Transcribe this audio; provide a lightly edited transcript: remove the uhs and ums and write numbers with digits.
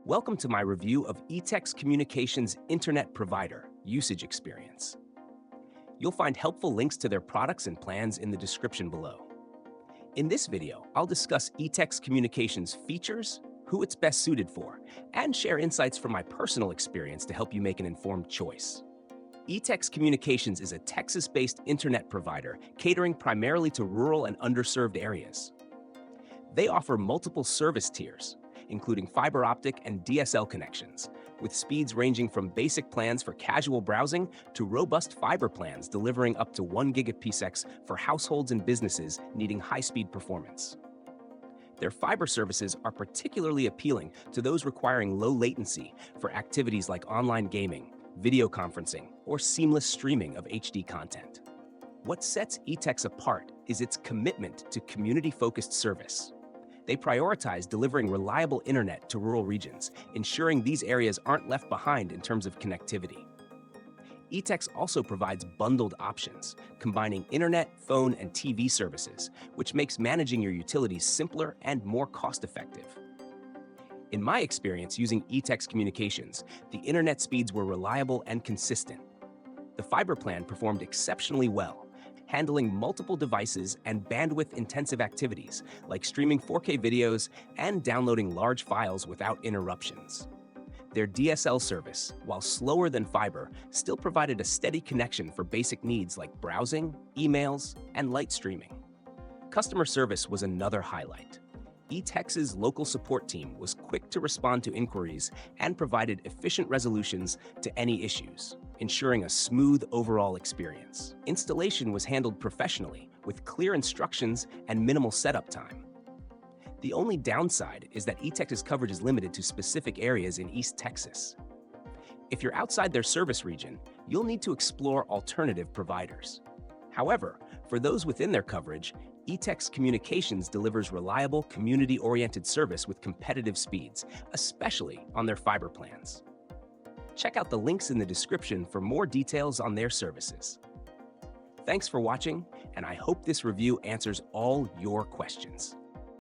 Welcome to my review of Etex Communications Internet Provider Usage Experience. You'll find helpful links to their products and plans in the description below. In this video, I'll discuss Etex Communications features, who it's best suited for, and share insights from my personal experience to help you make an informed choice. Etex Communications is a Texas-based internet provider catering primarily to rural and underserved areas. They offer multiple service tiers, including fiber optic and DSL connections, with speeds ranging from basic plans for casual browsing to robust fiber plans delivering up to 1 Gbps for households and businesses needing high-speed performance. Their fiber services are particularly appealing to those requiring low latency for activities like online gaming, video conferencing, or seamless streaming of HD content. What sets Etex apart is its commitment to community-focused service. They prioritize delivering reliable internet to rural regions, ensuring these areas aren't left behind in terms of connectivity. Etex also provides bundled options, combining internet, phone, and TV services, which makes managing your utilities simpler and more cost-effective. In my experience using Etex Communications, the internet speeds were reliable and consistent. The fiber plan performed exceptionally well, handling multiple devices and bandwidth-intensive activities like streaming 4K videos and downloading large files without interruptions. Their DSL service, while slower than fiber, still provided a steady connection for basic needs like browsing, emails, and light streaming. Customer service was another highlight. Etex's local support team was quick to respond to inquiries and provided efficient resolutions to any issues, ensuring a smooth overall experience. Installation was handled professionally, with clear instructions and minimal setup time. The only downside is that Etex's coverage is limited to specific areas in East Texas. If you're outside their service region, you'll need to explore alternative providers. However, for those within their coverage, Etex Communications delivers reliable, community-oriented service with competitive speeds, especially on their fiber plans. Check out the links in the description for more details on their services. Thanks for watching, and I hope this review answers all your questions.